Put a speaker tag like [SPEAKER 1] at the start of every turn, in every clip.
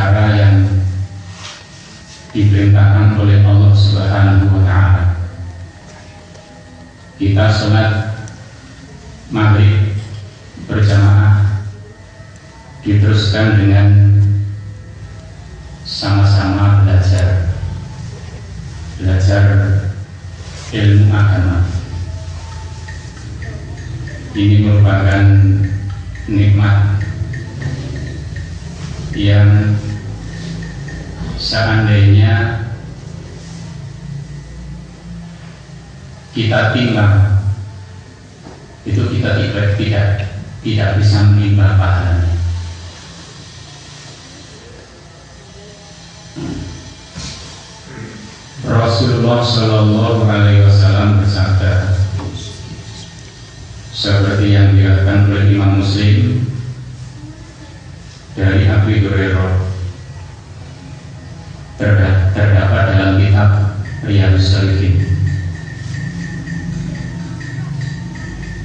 [SPEAKER 1] cara yang diperintahkan oleh Allah Subhanahu wa Ta'ala. Kita sholat maghrib berjamaah diteruskan dengan sama-sama belajar ilmu agama. Ini merupakan nikmat yang seandainya kita timbang, itu kita tidak bisa menimbang pahalanya. Rasulullah Shallallahu Alaihi Wasallam bersabda, seperti yang dikatakan oleh Imam Muslim dari Abu Hurairah, terdapat dalam kitab Riyadhus Shalihin,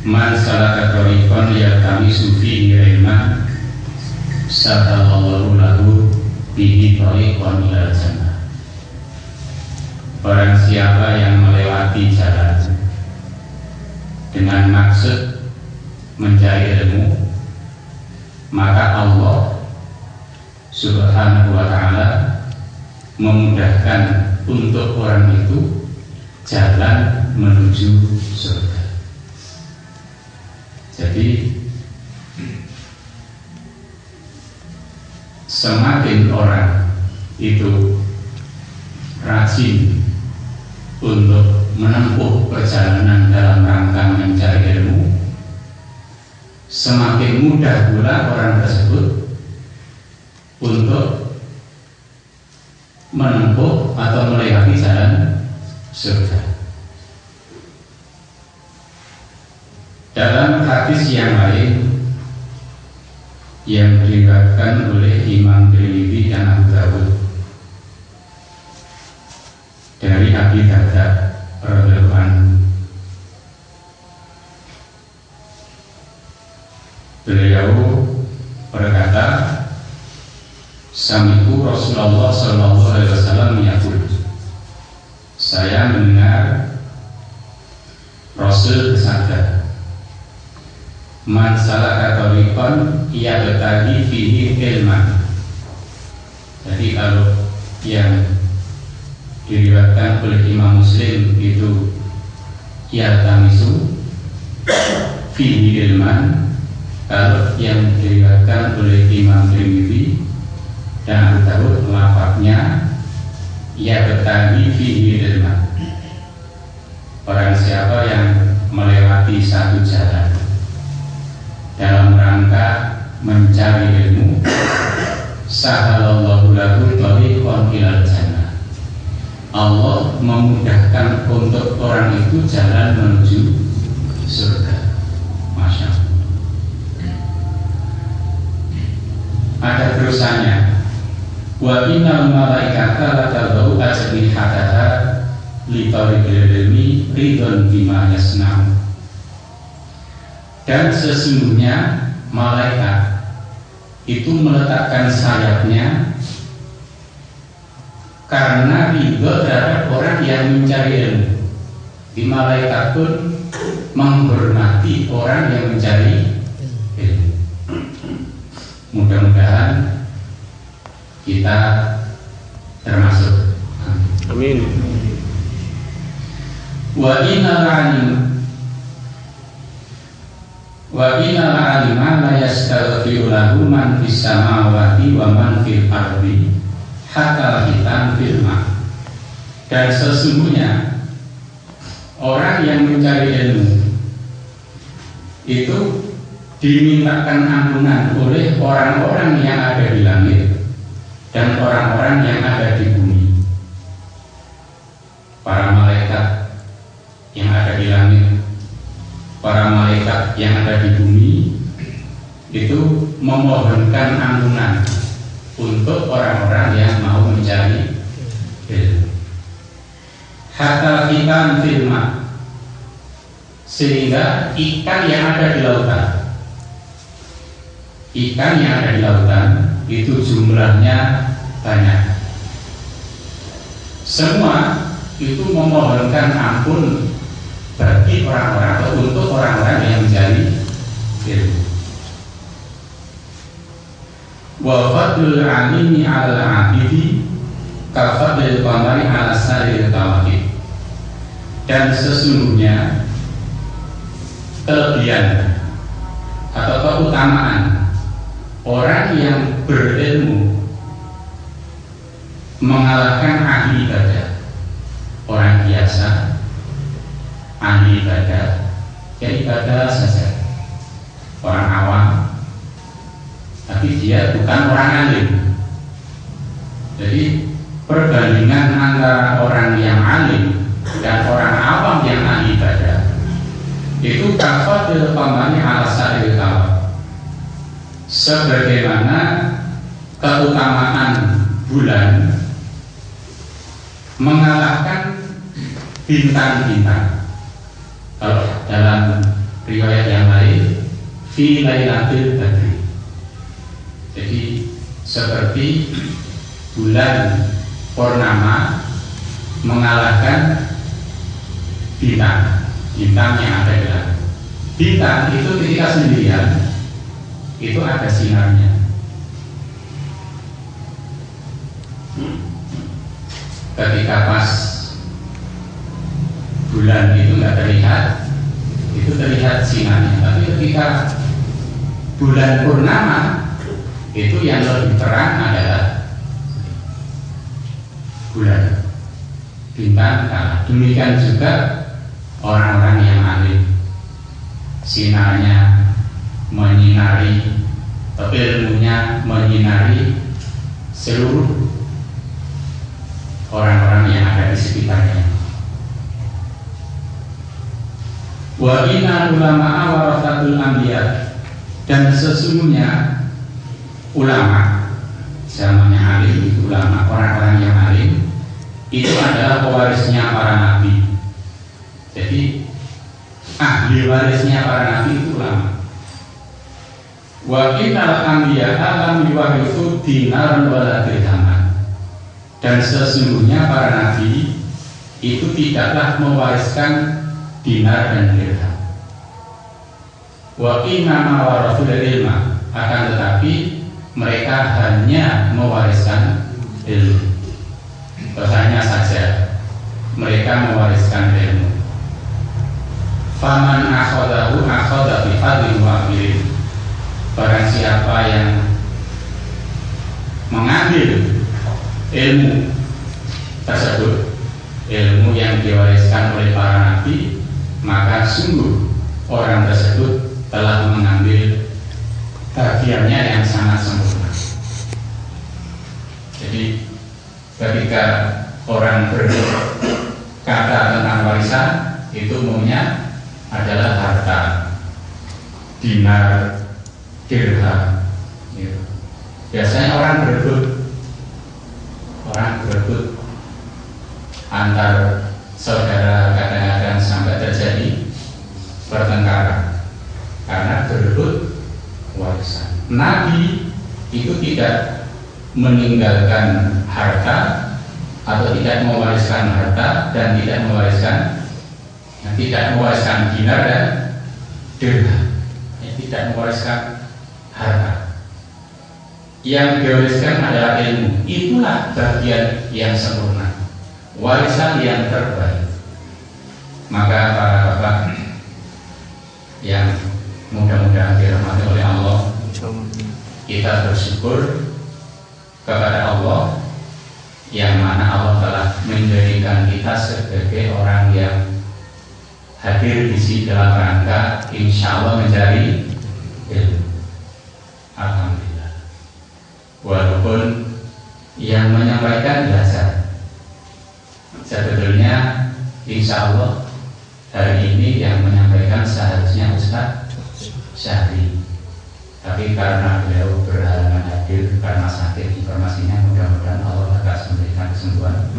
[SPEAKER 1] man salaka thariqan yaltamisu fihi ilman sahalallahu lahu bihi thariqan ilal jannah. Barang siapa yang melewati jalan dengan maksud mencari ilmu, maka Allah Subhanahu wa Ta'ala memudahkan untuk orang itu jalan menuju surga. Jadi semakin orang itu rajin untuk menempuh perjalanan dalam rangka mencari ilmu, semakin mudah pula orang tersebut untuk menempuh atau melewati jalan surga. Dalam hadis yang lain yang diriwayatkan oleh Imam Tirmidzi dan Abu Dawud dari Abi Darda radhiyallahu anhu, beliau berkata, sami'tu Rasulullah sallallahu alaihi wasallam yaqul, saya mendengar Rasul bersabda, man salaka thariqan yabtaghi fihi ilman. Jadi kalau yang diriwayatkan oleh Imam Muslim itu yaltamisu fihi ilman, kalau yang diriwayatkan oleh Imam Tirmidzi dan Abu Dawud lafadznya yabtaghi fihi ilman. Orang siapa yang melewati satu jalan dalam rangka mencari ilmu, sahalallahu lahu thariqan ilal jannah. Allah memudahkan untuk orang itu jalan menuju surga. Masya Allah. Ada terusannya, wa innal malaikata la tadau ajnihataha li tariqil ilmi ridwan bima yasna'u. Dan sesungguhnya malaikat itu meletakkan sayapnya karena ridho terhadap orang yang mencari ilmu. Di malaikat pun menghormati orang yang mencari ilmu. Mudah-mudahan kita termasuk.
[SPEAKER 2] Amin.
[SPEAKER 1] Wa innal alima la yastaghfiru lahu man fis samawati wa man fil ardi hatta hitam filma. Dan sesungguhnya orang yang mencari ilmu itu dimintakan ampunan oleh orang-orang yang ada di langit dan orang-orang yang ada di bumi. Para malaikat yang ada di langit, para malaikat yang ada di bumi itu memohonkan ampunan untuk orang-orang yang mau mencari ilmu. Hatta ikan filma, sehingga ikan yang ada di lautan, ikan yang ada di lautan itu jumlahnya banyak. Semua itu memohonkan ampun bagi orang-orang atau untuk orang-orang yang mencari ilmu. Wa fadlul alimi 'alal 'abidi ka fadlil qamari 'ala sa'iril kawakib. Dan sesungguhnya kelebihan atau keutamaan orang yang berilmu mengalahkan ahli ibadah. Orang biasa ahli ibadah ya ibadah saja, orang awam, tapi dia bukan orang alim. Jadi perbandingan antara orang yang alim dan orang awam yang ahli ibadah itu kafadil qamari 'ala sa'iril kawakib, sebagaimana keutamaan bulan mengalahkan bintang-bintang. Kalau dalam riwayat yang lain fi lailatul badri, jadi seperti bulan purnama mengalahkan bintang yang ada di langit. Bintang itu ketika sendirian itu ada sinarnya. Ketika pas bulan itu nggak terlihat, itu terlihat sinarnya. Tapi ketika bulan purnama itu yang lebih terang adalah bulan, bintang kalah. Demikian juga orang-orang yang alim, sinarnya menyinari, ilmunya menyinari seluruh orang-orang yang ada di sekitarnya. Wa inna ulama'a warathatul anbiya, dan sesungguhnya ulama, zamannya alim itu ulama, orang-orang yang alim itu adalah pewarisnya para nabi. Jadi ahli warisnya para nabi itu ulama. Wa innal anbiya lam yuwarithu dinaran wala dirhaman, dan sesungguhnya para nabi itu tidaklah mewariskan dinar dan dirham. Wa inna warathul ilma, akan tetapi mereka hanya mewariskan ilmu. Hanya saja mereka mewariskan ilmu. Faman akhadahu akhadha bi fadlin wa akhirin, barang siapa yang mengambil ilmu tersebut, ilmu yang diwariskan oleh para nabi, maka sungguh orang tersebut telah mengambil bagiannya yang sangat sempurna. Jadi ketika orang berkata tentang warisan itu umumnya adalah harta, dinar, dirham. Biasanya orang berebut antar saudara, kadang-kadang sampai terjadi pertengkaran karena berebut warisan. Nabi itu tidak meninggalkan harta atau tidak mewariskan harta dan tidak mewariskan dinar dan dirham, tidak mewariskan harta. Yang diwariskan adalah ilmu. Itulah bagian yang sempurna, warisan yang terbaik. Maka para bapak yang mudah-mudahan dirahmati oleh Allah, kita bersyukur kepada Allah yang mana Allah telah menjadikan kita sebagai orang yang hadir di sini dalam rangka insya Allah mencari ilmu. Alhamdulillah. Walaupun yang menyampaikan biasa, sebetulnya insya Allah hari ini yang menyampaikan seharusnya Ustaz Syahri, tapi karena beliau berhalangan hadir karena sakit informasinya, mudah-mudahan Allah akan memberikan kesembuhan.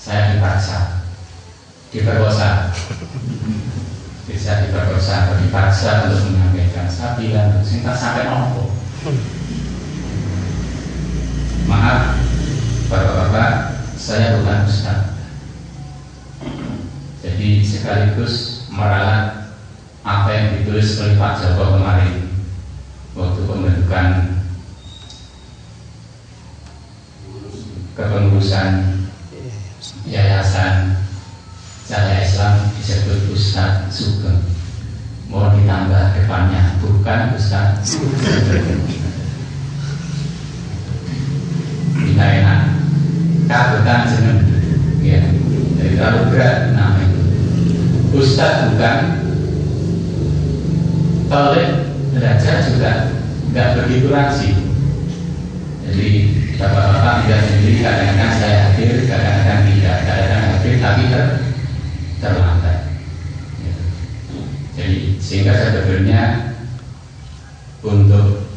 [SPEAKER 1] Saya diperkosa, bisa diperkosa atau dipaksa untuk menyampaikan. Saya bilang singkat sampai nopo. saya bukan ustaz. Jadi sekaligus meralat apa yang ditulis oleh Pak Joko kemarin waktu pembentukan kepengurusan Yayasan Cahaya Islam disebut Ustaz Sugeng. Mohon ditambah depannya, bukan Ustaz tidak enak kabutan jeneng ya, jadi terlalu berat nama itu. Ustaz bukan, Tolek belajar juga nggak begitu rasis. Jadi bapak-bapak tidak sendiri, kadang-kadang saya hadir, kadang-kadang tidak, kadang-kadang hadir tapi terlambat. Jadi sehingga sebetulnya untuk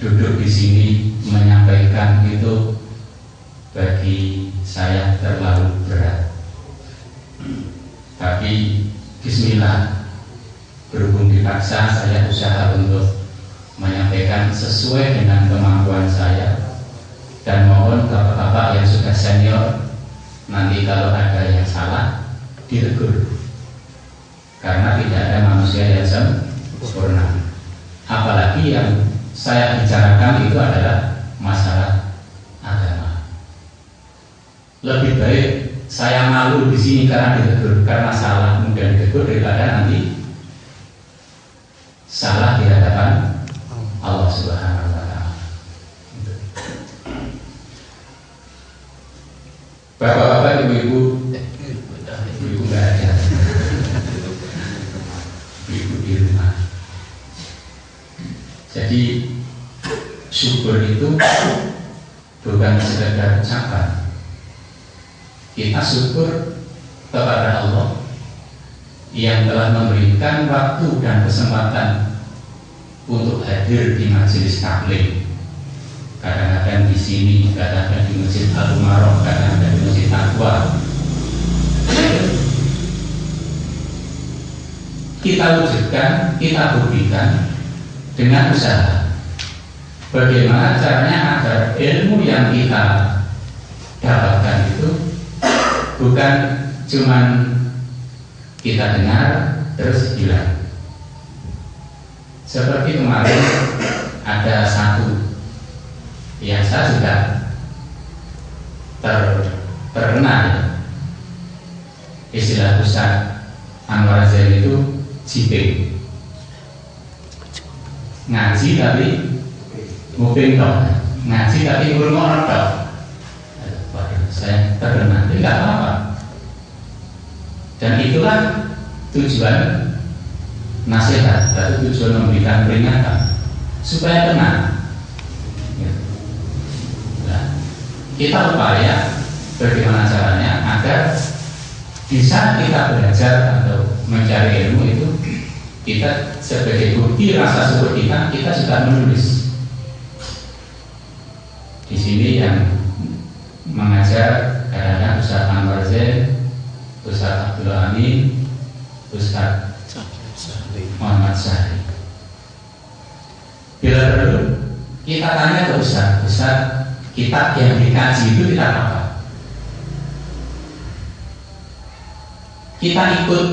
[SPEAKER 1] duduk di sini menyampaikan itu bagi saya terlalu berat. Tapi bismillah, berhubung dipaksa, saya usaha untuk menyampaikan sesuai dengan kemampuan saya. Dan mohon bapak-bapak yang sudah senior, nanti kalau ada yang salah ditegur, karena tidak ada manusia yang sempurna. Apalagi yang saya bicarakan itu adalah masalah agama. Lebih baik saya malu di sini karena ditegur, karena salah mudah ditegur, daripada nanti salah di hadapan Allah Subhanahu wa Ta'ala. Bapak-bapak, ibu-ibu nggak ada, ibu di rumah. Jadi syukur itu bukan sekedar ucapan. Kita syukur kepada Allah yang telah memberikan waktu dan kesempatan untuk hadir di majelis taklim. Kadang-kadang di sini, kadang-kadang di Masjid Al-Umaroh, kadang-kadang di Masjid Taqwa. Kita wujudkan, kita buktikan dengan usaha. Bagaimana caranya agar ilmu yang kita dapatkan itu bukan cuman kita dengar terus hilang. Seperti kemarin ada satu yang saya sudah terkenal, istilah Ustaz Anwar Zain itu jiping, ngaji tapi nguping dong, ngaji tapi ngurung dong. Saya terkenal, tapi nggak apa-apa. Dan itulah tujuan nasihat, dan tujuan memberikan peringatan supaya tenang. Kita upaya bagaimana caranya agar bisa kita belajar atau mencari ilmu itu, kita sebagai bukti rasa syukur kita sudah menulis. Di sini yang mengajar kadang-kadang Ustaz Anwar Zain, Ustaz Abdul Amin, Ustaz Muhammad Syahri. Bila perlu kita tanya ke Ustaz, kitab yang dikaji itu kitab apa? Kita ikut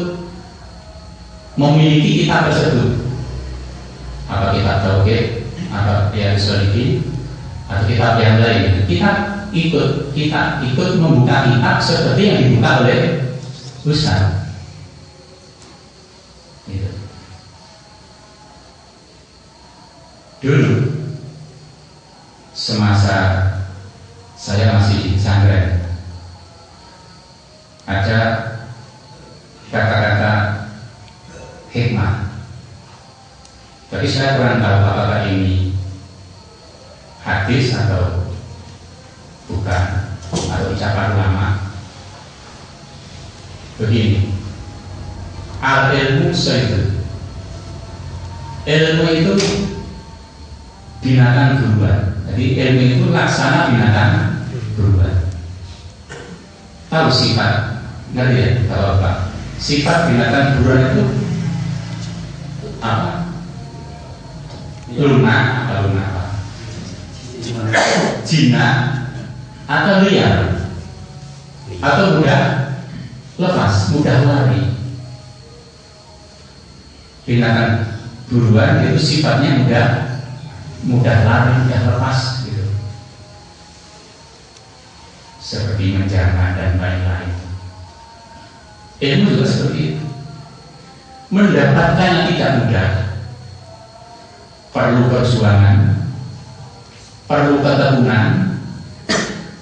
[SPEAKER 1] memiliki kitab tersebut. Apa kitab Tauhid, apa Riyadhus Shalihin, atau kitab yang lain? Kita ikut membuka kitab seperti yang dibuka oleh Ustaz. Gitu. Dulu semasa saya masih di pesantren, ada kata-kata hikmah, tapi saya kurang tahu apakah ini hadis atau bukan, atau ucapan ulama. Begini, al ilmu sayyid, ilmu itu binatang buruan. Jadi ilmu itu laksana binatang buruan. Tahu sifat, ngerti ya? Tahu apa? Sifat binatang buruan itu apa? Lunak apa? Jinak atau liar? atau mudah lepas, mudah lari. Binatang buruan itu sifatnya mudah lari, mudah lepas gitu. Seperti menjamah dan lain-lain. Ilmu juga seperti itu. Mendapatkannya tidak mudah. Perlu perjuangan, perlu ketekunan,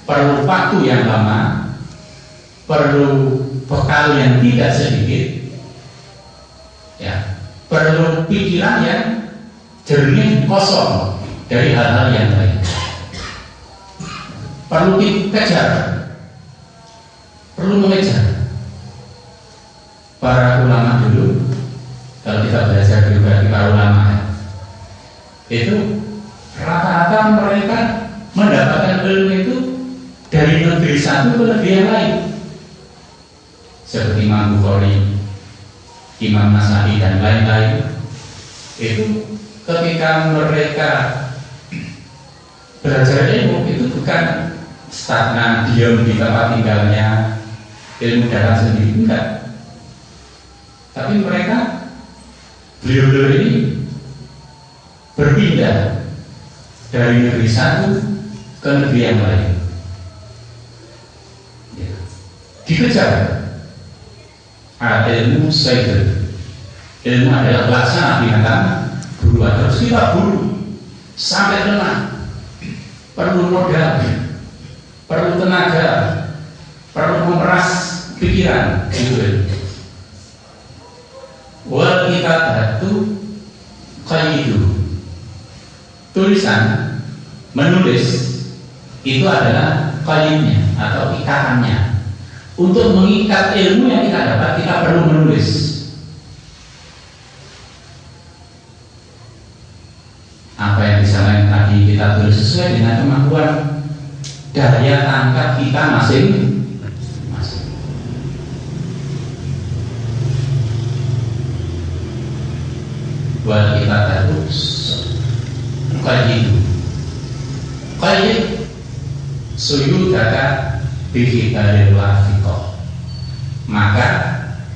[SPEAKER 1] perlu waktu yang lama, perlu bekal yang tidak sedikit, ya, perlu pikiran yang jernih, kosong dari hal-hal yang lain. Perlu dikejar, perlu mengejar. Para ulama dulu, kalau kita belajar biografi para ulama, itu rata-rata mereka mendapatkan ilmu itu dari negeri satu ke negeri yang lain, seperti Imam Bukhari, Imam Nasai dan lain-lain. Itu ketika mereka belajar ilmu itu bukan stagnan diam di tempat tinggalnya, ilmu datang sendiri, enggak. Tapi mereka, beliau-beliau ini berpindah dari negeri satu ke negeri yang lain, ya. Dikejar. Ilmu sayyid, ilmu adalah pelaksana binatang buruan. Terus kita buru sampai lemah, perlu modal, perlu tenaga, perlu memeras pikiran, gitu. Wal kitabatu qayyidu, tulisan, menulis itu adalah qayyidnya atau ikatannya. Untuk mengikat ilmu yang kita dapat, kita perlu menulis. Apa yang disampaikan tadi kita tulis sesuai dengan kemampuan daya tangkap kita masing-masing. Wal kitabatu qayyidu, qayyid suyudaka bihibalil wafiqah, maka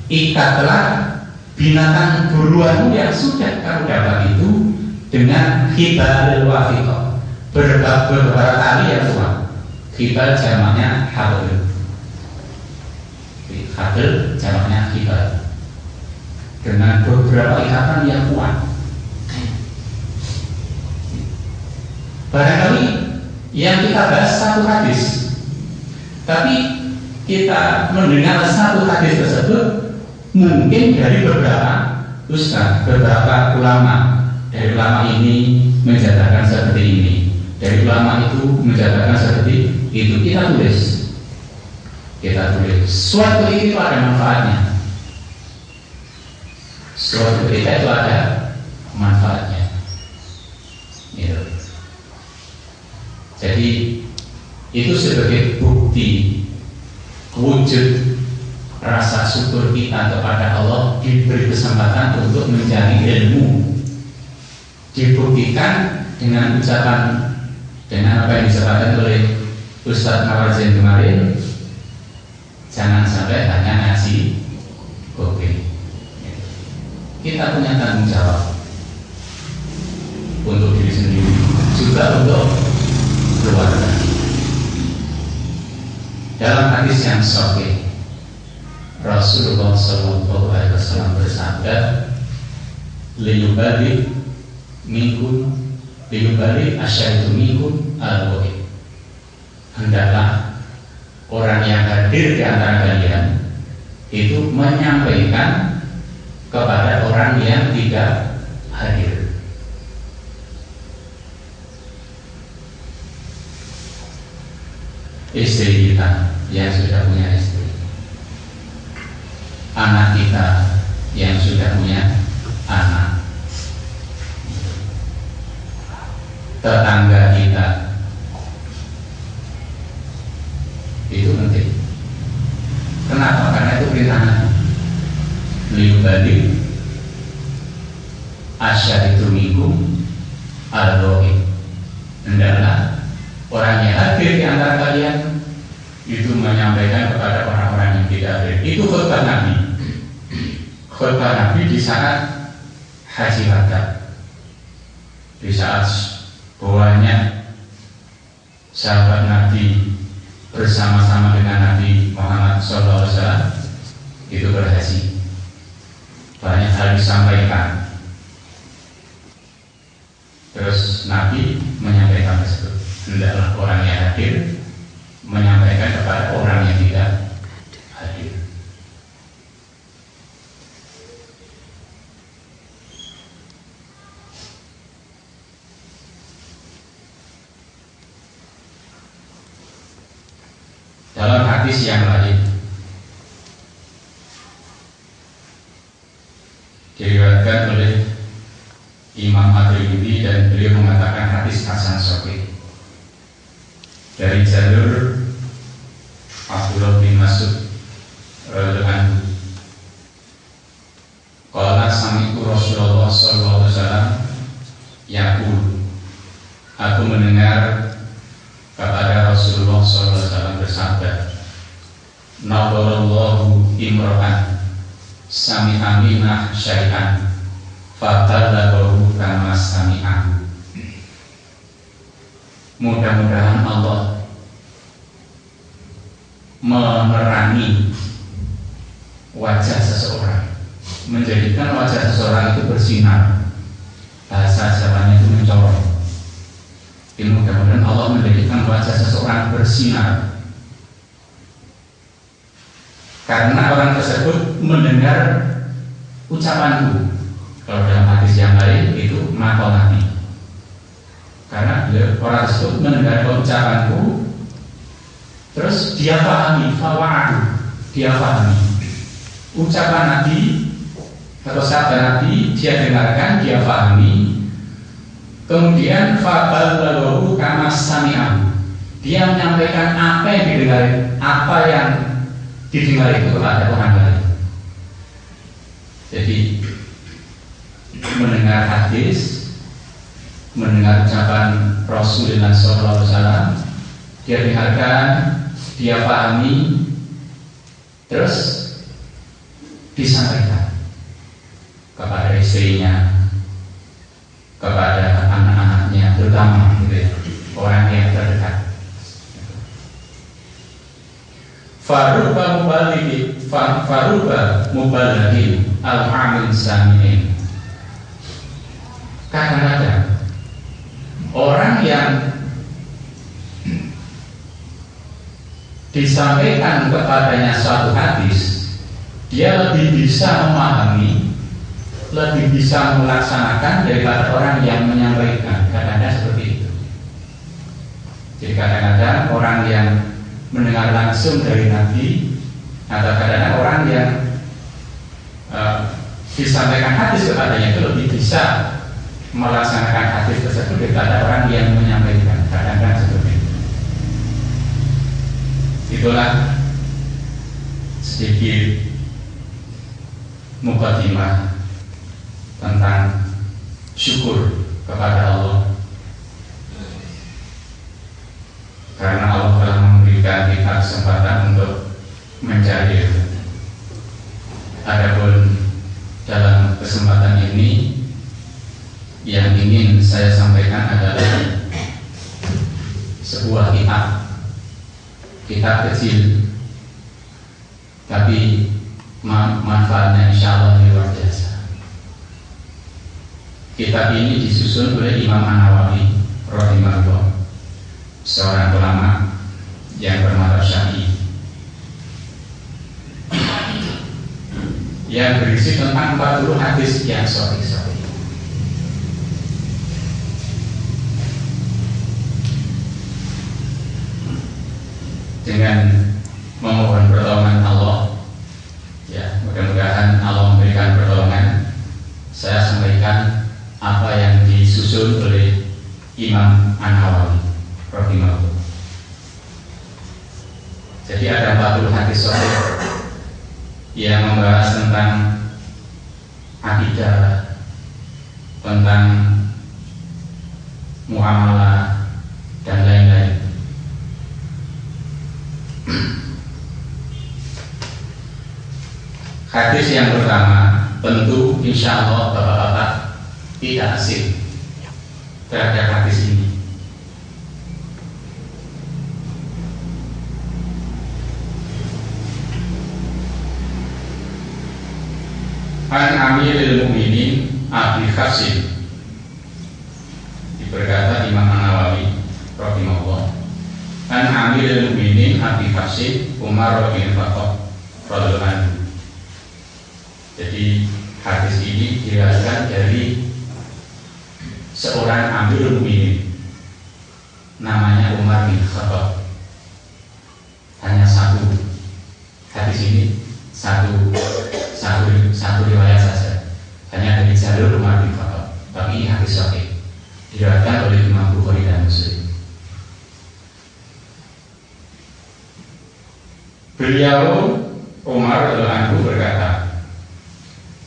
[SPEAKER 1] ikatlah binatang buruanmu yang sudah kamu dapat itu dengan hibalil wafiqah, beberapa tali yang kuat. Hibal jamaknya habl, habl jamaknya hibal, dengan beberapa ikatan yang kuat. Barangkali yang kita bahas satu hadis, tapi kita mendengar satu hadis tersebut mungkin dari beberapa ustaz, beberapa ulama. Dari ulama ini menjadikan seperti ini, dari ulama itu menjadikan seperti itu. Kita tulis, suatu itu ada manfaatnya, suatu berita itu ada manfaatnya, gitu. Jadi itu sebagai bukti wujud rasa syukur kita kepada Allah diberi kesempatan untuk mencari ilmu. Dibuktikan dengan ucapan, dengan apa yang disampaikan oleh Ustadz Mawarzen kemarin. Jangan sampai hanya ngaji kopi. Kita punya tanggung jawab untuk diri sendiri, juga untuk keluarga. Dalam hadis yang sahih, Rasulullah SAW bersabda, liyubalik minkum, liyubalik asyaitu minkum al-wahid. Hendaklah orang yang hadir di antara kalian itu menyampaikan kepada orang yang tidak hadir. Istri kita yang sudah punya istri, anak kita yang sudah punya anak, tetangga kita, itu penting. Kenapa? Karena itu perintahnya. Liyubalik asyaitu minkum al-wahid. Hendaklah orang yang hadir di antara kalian itu menyampaikan kepada orang-orang yang tidak hadir. Itu khutbah Nabi. Khutbah Nabi di saat Haji Wada, di saat banyak sahabat Nabi bersama-sama dengan Nabi Muhammad SAW itu berhaji. Banyak hal disampaikan. Terus Nabi menyampaikan tersebut. Hendaklah orang yang hadir menyampaikan kepada orang yang tidak hadir. Dalam hadis yang lain diriwayatkan oleh Imam At-Tirmidzi dan beliau mengatakan hadis hasan sahih dari jalur Abdullah bin Mas'ud radhiyallahu anhu. Qala sami'tu Rasulullah sallallahu alaihi wasallam yaqul, aku mendengar kepada Rasulullah sallallahu alaihi wasallam bersabda, nadarallahu imra'an sami'a minna syai'an fatallahu kama sami'ahu. Mudah-mudahan Allah menerangi wajah seseorang, menjadikan wajah seseorang itu bersinar. Bahasa Jawanya itu mencorong. Mudah-mudahan Allah menjadikan wajah seseorang bersinar karena orang tersebut mendengar ucapanku. Kalau dalam hadis yang lain itu maqalati, karena orang tersebut mendengar ucapanku, terus dia pahami, fawa'adu, dia pahami ucapan Nabi atau sabda Nabi, dia dengarkan, dia pahami, kemudian fabalaghahu kama sami'ahu, dia menyampaikan apa yang didengar, apa yang didengar itu kepada orang lain. Jadi mendengar hadis, mendengar ucapan Rasulullah SAW, dia dengarkan, dia pahami, terus disampaikan kepada istrinya, kepada anak-anaknya, terutama gitu ya, orang yang terdekat. Faruba mubalighin al-amin sami'in. Kadang-kadang orang yang disampaikan kepadanya suatu hadis, dia lebih bisa memahami, lebih bisa melaksanakan daripada orang yang menyampaikan. Kadang-kadang seperti itu. Jadi kadang-kadang orang yang mendengar langsung dari Nabi, atau kadang-kadang orang yang disampaikan hadis kepadanya itu lebih bisa melaksanakan hadis tersebut daripada orang yang menyampaikan. Kadang-kadang seperti itu. Itulah sedikit muqaddimah tentang syukur kepada Allah, karena Allah telah memberikan kita kesempatan untuk mencari ilmu. Adapun dalam kesempatan ini yang ingin saya sampaikan adalah sebuah kitab kecil, tapi manfaatnya insya Allah luar biasa. Kitab ini disusun oleh Imam An-Nawawi rahimahullah, seorang ulama yang bermadzhab Syafi'i, yang berisi tentang 40 hadis yang sahih. Dengan memohon pertolongan Allah, ya, mudah-mudahan Allah memberikan pertolongan, saya sampaikan apa yang disusun oleh Imam An-Nawawi rahimahullah. Jadi ada 40 hadis sahih yang membahas tentang akidah, tentang muamalah dan lain-lain. Hadis yang pertama, tentu insya Allah bapak-bapak tidak asing terhadap hadis ini. An Amiril Mukminin Abi Qasim, berkata Imam An-Nawawi rahimahullah, an Amiril Mukminin Abi Qasim Umar bin Khattab radhiyallahu anhu. Jadi hadis ini diriwayatkan dari seorang Amirul Mukminin namanya Umar bin Khattab. Hanya satu hadis ini, satu riwayat saja, hanya dari jalur Umar bin Khattab. Tapi ini hadis sahih, diriwayatkan oleh Imam Bukhari dan Muslim. Beliau Umar radhiyallahu anhu berkata,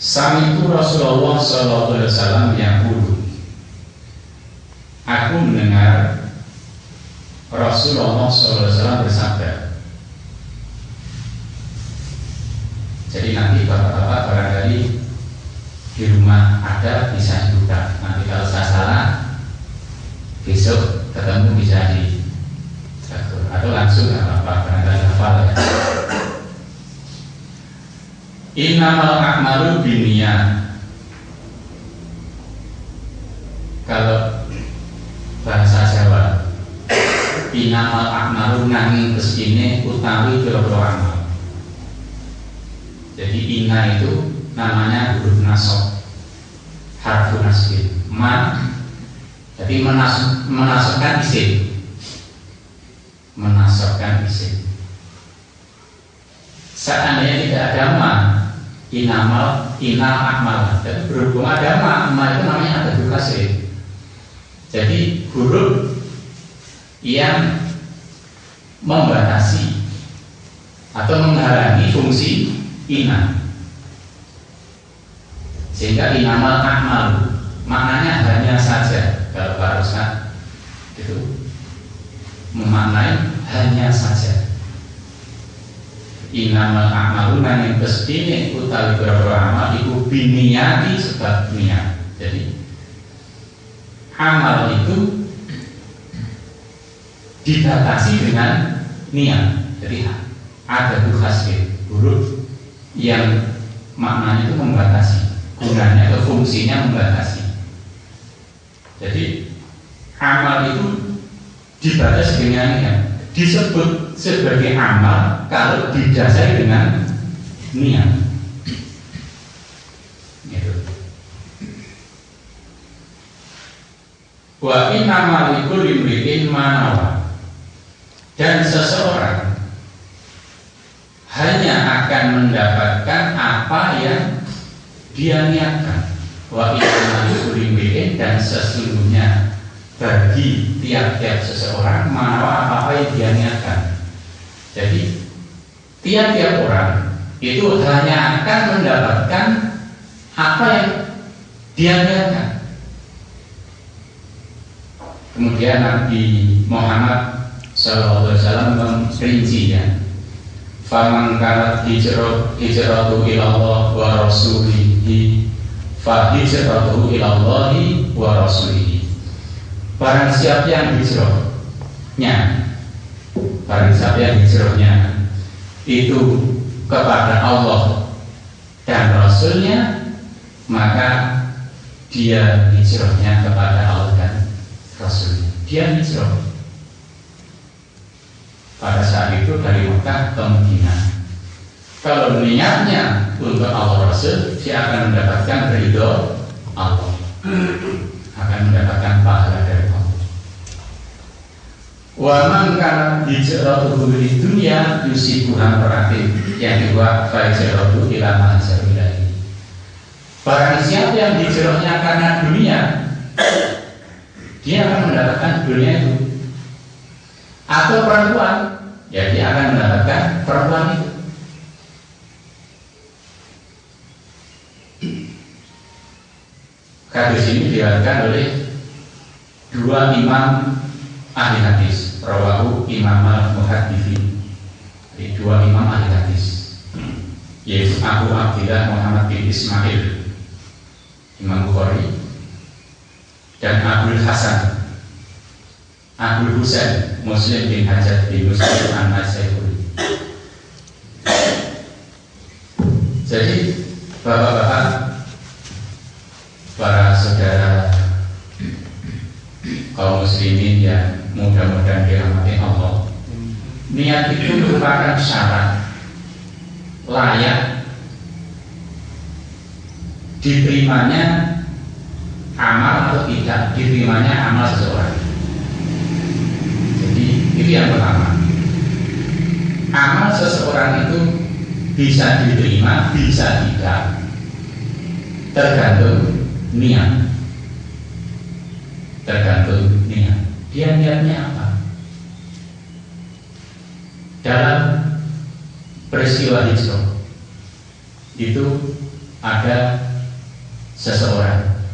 [SPEAKER 1] Sami'tu Rasulullah sallallahu alaihi wasallam yaqulu, aku mendengar Rasulullah sallallahu alaihi wasallam bersabda. Jadi nanti bapak-bapak barangkali di rumah ada bisa dibuka. Nanti kalau saya salah besok ketemu bisa di atau langsung apa barangkali hafal ya. Innamal a'malu binniyat. Kalau bahasa Jawa, innamal a'malu nanging kesini utawi boro-boro amal. Jadi inna itu namanya huruf nasab, harfu nasbin. Jadi menasabkan isim, menasabkan isim. Seandainya tidak ada ma, inal akmal. Jadi berhubung ada ma itu namanya ada kasih. Jadi huruf yang membatasi atau menghalangi fungsi ina, sehingga inamal akmal maknanya hanya saja. Kalau Pak Ustaz itu memaknai hanya saja. Inamal a'maluna yang kesini utawi beberapa amal iku biniyati sebab niat. Jadi amal itu dibatasi dengan niat. Jadi ada khasnya huruf yang maknanya itu membatasi, gunanya atau fungsinya membatasi. Jadi amal itu dibatasi dengan niat, disebut sebagai amal kalau didasari dengan niat. Gitu. Wa innamal likulli imri'in ma nawa. Dan seseorang hanya akan mendapatkan apa yang dia niatkan. Wa innamal likulli imri'in, dan sesungguhnya bagi tiap-tiap seseorang manawa apa yang dia niatkan. Jadi tiap-tiap orang itu hanya akan mendapatkan apa yang dia niatkan. Kemudian Nabi Muhammad SAW memperincinya, faman kanat hijratuhu ilallah wa rasulihi fa hijratuhu ilallahi wa rasulihi. Barang siapa yang hijrahnya, itu kepada Allah dan Rasulnya, maka dia hijrahnya kepada Allah dan Rasulnya. Dia hijrah pada saat itu dari Mekah ke Madinah. Kalau niatnya untuk Allah Rasul, dia akan mendapatkan ridho Allah, akan mendapatkan pahala dari Allah. Wa man kana hijratuhu lid dunya yusibuha maratin. Yang kedua, fa hijratuhu ila ma hajara ilaihi. Barang siapa yang hijrahnya karena dunia, dia akan mendapatkan dunia itu. Atau perempuan, ya dia akan mendapatkan perempuan itu. Hadis ini diriwayatkan oleh dua imam ahli hadis, rawahu Imam al-Muhadditsin. Jadi dua imam ahli hadis. yaitu Abu Abdillah Muhammad bin Ismail Imam Bukhari, dan Abdul Hasan Abdul Husain Muslim bin Hajjaj bin Muslim An-Naisaburi. Jadi bapak-bapak, para saudara kaum muslimin yang mudah-mudahan dirahmati Allah, niat itu merupakan syarat layak diterimanya amal atau tidak diterimanya amal seseorang. Jadi itu yang pertama. Amal seseorang itu bisa diterima, bisa tidak, tergantung niat. Tergantung niat. Dia niatnya apa? Dalam peristiwa hijrah itu ada seseorang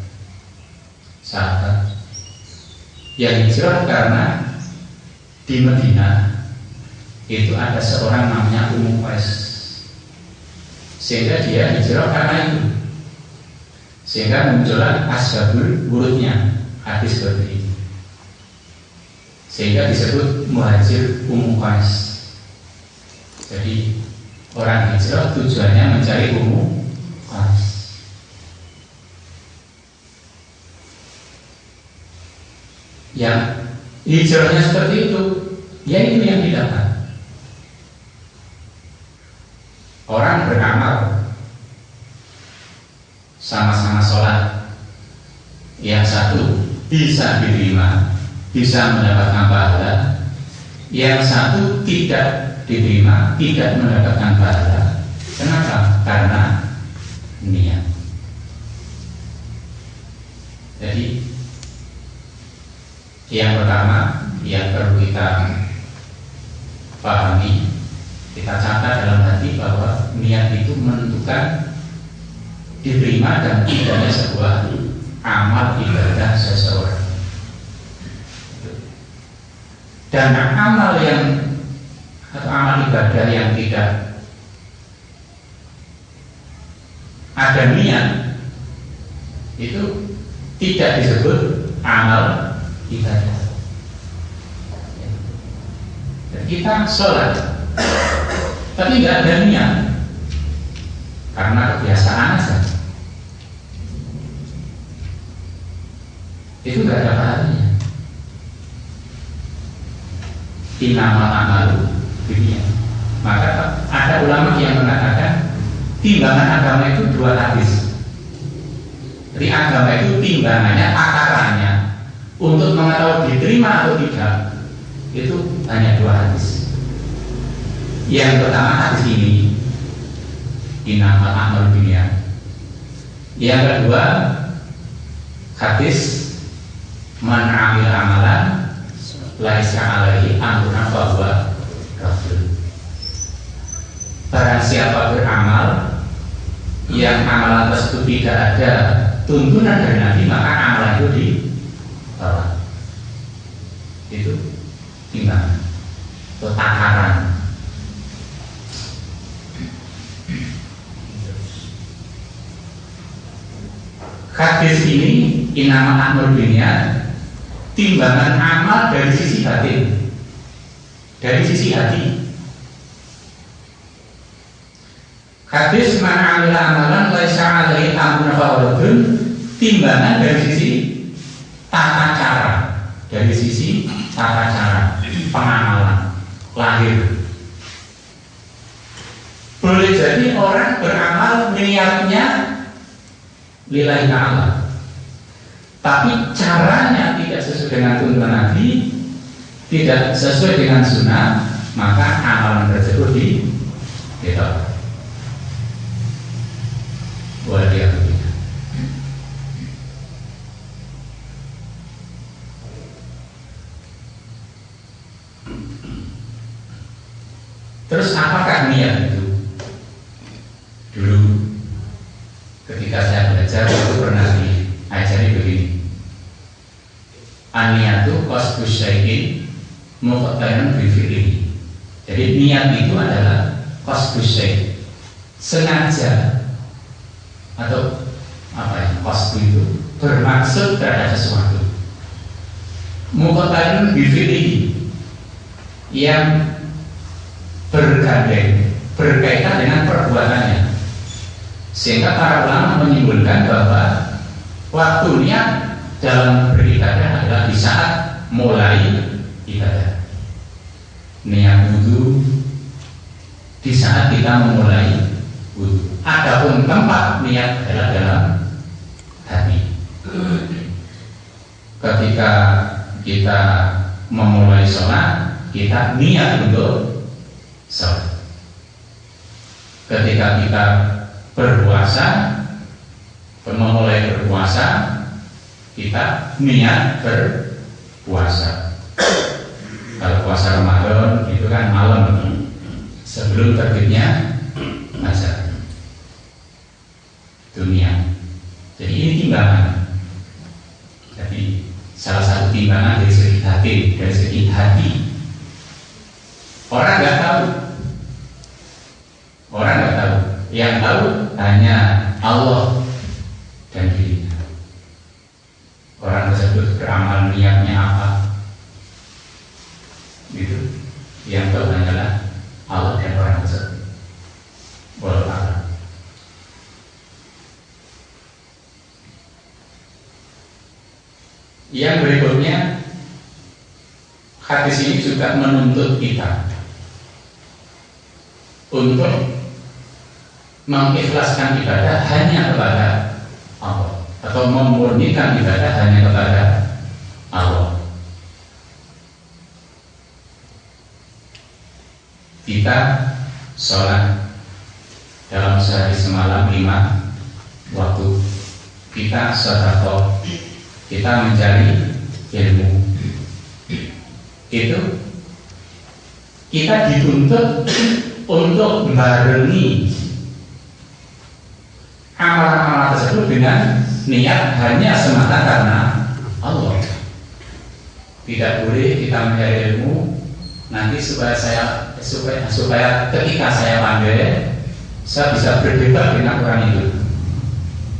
[SPEAKER 1] sahabat yang hijrah karena di Madinah itu ada seorang namanya Ummu Qais, sehingga dia hijrah karena itu, sehingga muncullah asbabul wurudnya hadis seperti ini, sehingga disebut muhajir Ummu Qais. Jadi orang hijrah tujuannya mencari Ummu Qais. Yang hijrahnya seperti itu, ya itu yang didapat. Orang beramal sama-sama sholat, yang satu bisa diterima, bisa mendapatkan pahala, yang satu tidak diterima, tidak mendapatkan pahala. Kenapa? Karena niat. Jadi yang pertama yang perlu kita pahami, kita catat dalam hati bahwa niat itu menentukan diterima dan tidaknya sebuah amal ibadah seseorang. Dan amal yang atau amal ibadah yang tidak ada niat itu tidak disebut amal ibadah. Dan kita sholat tapi nggak ada niat karena kebiasaan saja, itu nggak ada pahalanya. Innamal a'malu binniyat. Maka ada ulama yang mengatakan timbangan agama itu dua hadis. Jadi agama itu timbangannya, takarannya untuk mengetahui diterima atau tidak itu hanya dua hadis. Yang pertama hadis ini, innamal a'malu binniyat. Yang kedua hadis man 'amila amalan laisa 'alaihi amruna fahuwa raddun. Barang siapa beramal yang amalan tersebut tidak ada tuntunan dari Nabi, maka amalan itu ditolak. Itu timbangan atau takaran. Hadis ini innamal a'malu binniyat, timbangan amal dari sisi batin, dari sisi hati. Hadis man 'amila amalan laisa 'alaihi amruna fahuwa raddun, timbangan dari sisi tata cara, dari sisi tata cara pengamalan lahir. Boleh jadi orang beramal niatnya lillahi ta'ala, tapi caranya tidak sesuai dengan tuntunan Nabi, tidak sesuai dengan sunnah, maka amalan tersebut ditolak. Terus apakah niat itu? Dulu ketika saya belajar itu pernah diajari begini. An-niyatu qasdus syai'in muqtarinun bi fi'lihi. Jadi niat itu adalah qasdus syai', sengaja atau qasdu itu bermaksud terhadap sesuatu. Muqtarin bifili yang bergandeng berkaitan dengan perbuatannya, sehingga para ulama menyimpulkan bahwa waktu niat dalam beribadah adalah di saat mulai ibadah. Niat wudu di saat kita memulai wudu. Adapun tempat niat adalah dalam hati. Ketika kita memulai sholat, kita niat untuk sholat. Ketika kita berpuasa, memulai berpuasa, kita niat berpuasa. Kalau puasa Ramadan itu kan malam sebelum terbitnya fajar. Itu niat. Jadi ini timbangan. Jadi salah satu timbangan dari segi hati. Orang nggak tahu. Yang tahu hanya Allah dan dirinya. Orang tersebut beramal niatnya apa? Gitu. Yang tahu hanyalah Allah dan orang tersebut. Wallahu a'lam. Yang berikutnya, hadis ini juga menuntut kita untuk mengikhlaskan ibadah hanya kepada Allah, atau memurnikan ibadah hanya kepada Allah. Kita sholat dalam sehari semalam 5 waktu, kita sedekah, kita mencari ilmu, itu kita dituntut untuk membarengi amalan-amalan tersebut dengan niat hanya semata karena Allah. Tidak boleh kita mencari ilmu nanti supaya ketika saya pandai saya bisa berdebat dengan orang itu.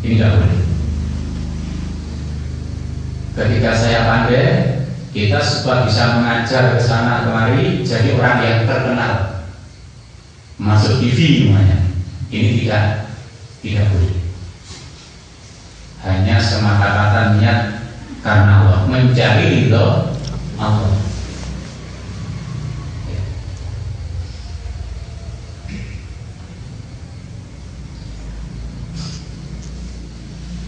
[SPEAKER 1] Ini tidak boleh. Ketika saya pandai, kita supaya bisa mengajar ke sana kemari, jadi orang yang terkenal, masuk TV semuanya. Ini tidak boleh. Hanya semata-mata niat karena Allah, mencari ridho Allah.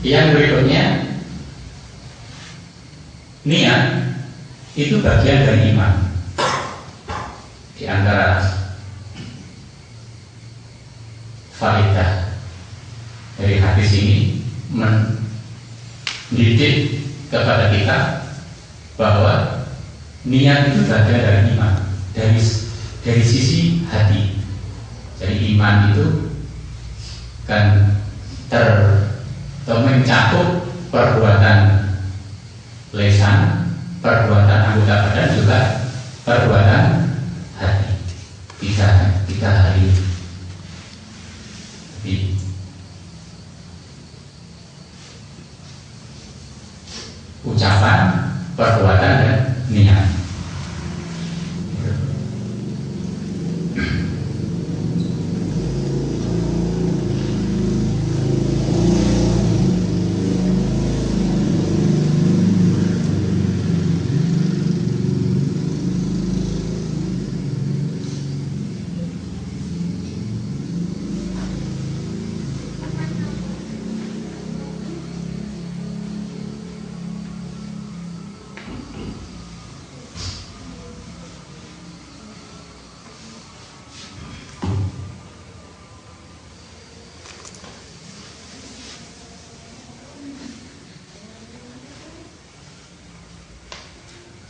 [SPEAKER 1] Yang berikutnya, niat itu bagian dari iman. Di antara faedah dari hadis ini mendidik kepada kita bahwa niat itu bagian dari iman, dari sisi hati. Jadi iman itu kan mencakup perbuatan lisan, perbuatan anggota badan, juga perbuatan hati. Kita hari ini ucapan, perbuatan, dan niat.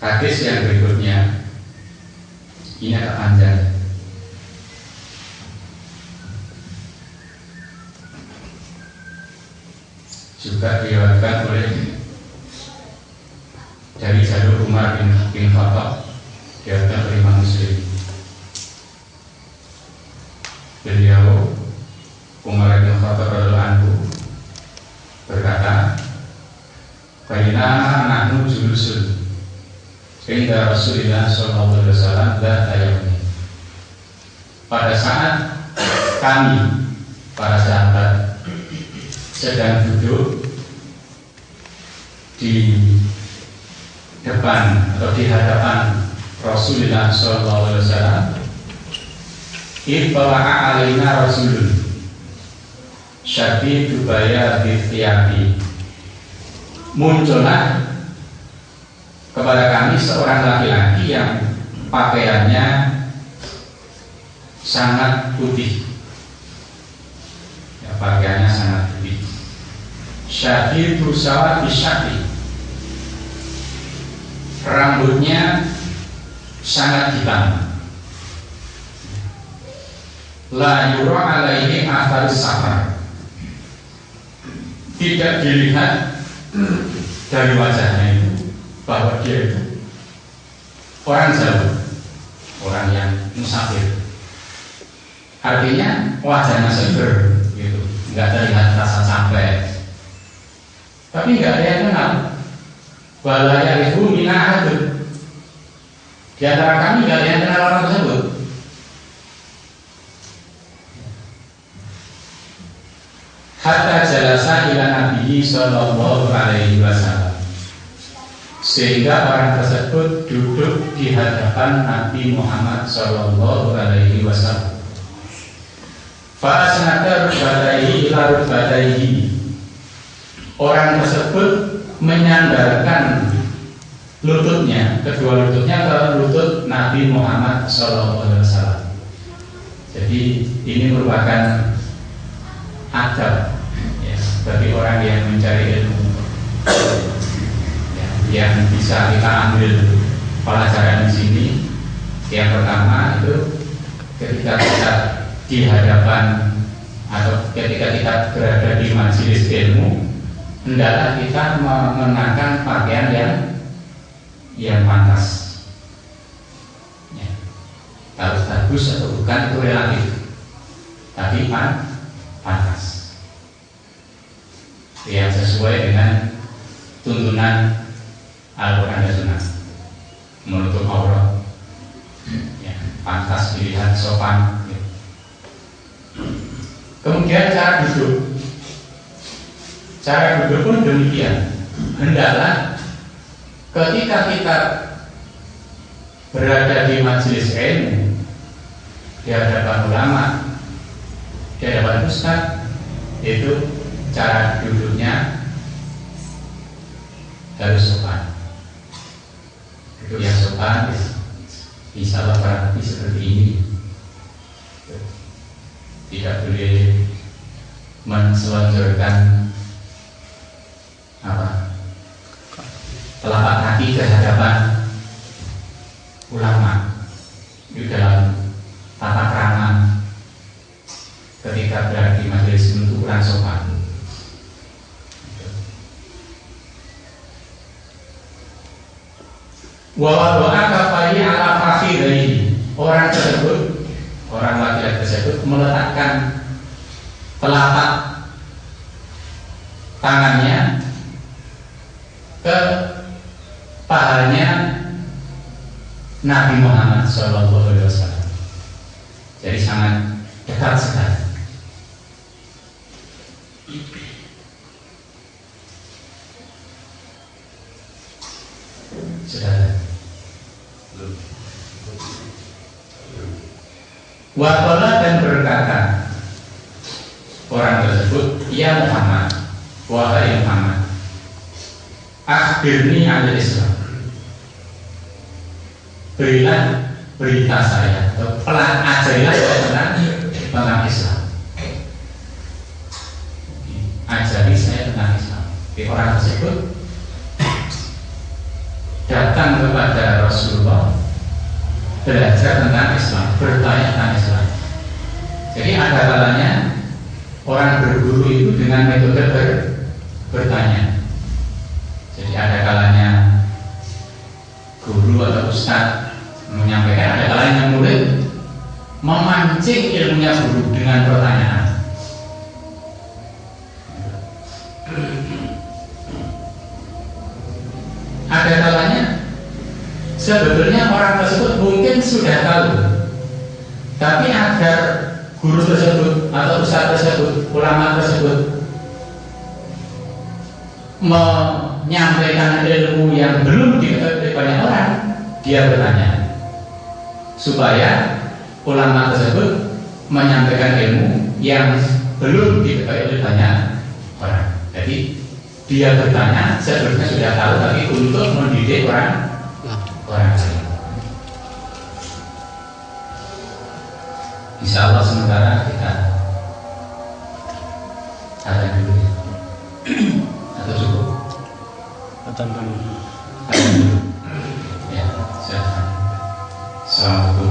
[SPEAKER 1] Hadis yang berikutnya ini agak panjang. Juga diriwayatkan oleh dari jalur Umar bin Khattab, diriwayatkan oleh Imam Muslim. Beliau baina nahnu julusun inda Rasulillah sallallahu alaihi wasallam dzata yaumi. Pada saat kami para sahabat sedang duduk di depan atau di hadapan Rasulullah sallallahu alaihi wasallam, ittala'a alaina rasulun syadidu bayadhi thiyabi. Muncullah kepada kami seorang laki-laki yang pakaiannya sangat putih, ya, pakaiannya sangat putih. Syadidu sawadi syadi, rambutnya sangat hitam. La yura alaihi atharus safar, tidak dilihat dari wajahnya itu bahwa dia itu orang jauh, orang yang musafir. Artinya wajahnya seger gitu, nggak terlihat rasa capek. Tapi nggak ada yang kenal. Wala ya'rifu minna ahadun. Di antara kami nggak ada yang kenal orang tersebut. Hatta jalasa ila Nabi sallallahu alaihi wasallam, sehingga orang tersebut duduk di hadapan Nabi Muhammad sallallahu alaihi wasallam. Fa asnada rukbatayhi ila rukbatayhi, orang tersebut menyandarkan lututnya, kedua lututnya ke lutut Nabi Muhammad sallallahu alaihi wasallam. Jadi ini merupakan adab, ya, bagi orang yang mencari ilmu, ya, yang bisa kita ambil pelajaran di sini. Yang pertama itu ketika kita di hadapan atau ketika kita berada di majelis ilmu, hendaklah kita mengenakan pakaian yang pantas. Ya. Harus bagus atau bukan itu relatif, tapi pantas, yang sesuai dengan tuntunan Al-Quran dan Sunnah, menutup aurat, ya, pantas, dilihat, sopan, ya. Kemudian cara duduk pun demikian. Hendaklah ketika kita berada di majelis ilmu, di hadapan ulama, di hadapan ustaz, itu cara duduknya harus sopan. Itu yang sopan, insya Allah berarti seperti ini. Tidak boleh menselonjorkan telapak kaki ke hadapan ulama di dalam tata krama ketika berada di majelis untuk kurang sopan. Wa doa kafai ala fakhidhi, orang tersebut, orang laki-laki tersebut meletakkan telapak tangannya ke pahanya Nabi Muhammad SAW. Jadi sangat dekat sekali. Sudah. Waqala, dan berkata orang tersebut, ya Muhammad, wahai Muhammad, akhbirni anil Islam, berilah berita saya atau ajarilah saya tentang Islam. Ajari saya tentang Islam. Orang tersebut datang kepada Rasulullah, belajar tentang Islam, bertanya tentang Islam. Jadi ada kalanya orang berguru itu dengan metode bertanya. Jadi ada kalanya guru atau ustaz menyampaikan, ada kalanya murid memancing ilmunya guru dengan pertanyaan. Tapi agar guru tersebut atau ustadz tersebut, ulama tersebut menyampaikan ilmu yang belum diketahui oleh banyak orang, dia bertanya supaya ulama tersebut menyampaikan ilmu yang belum diketahui oleh banyak orang. Jadi dia bertanya sebelumnya sudah tahu, tapi untuk mendidik orang lain. Insya Allah sementara kita ada dulu ya. Atau cukup? Ada dulu. Ya, silakan. Assalamualaikum.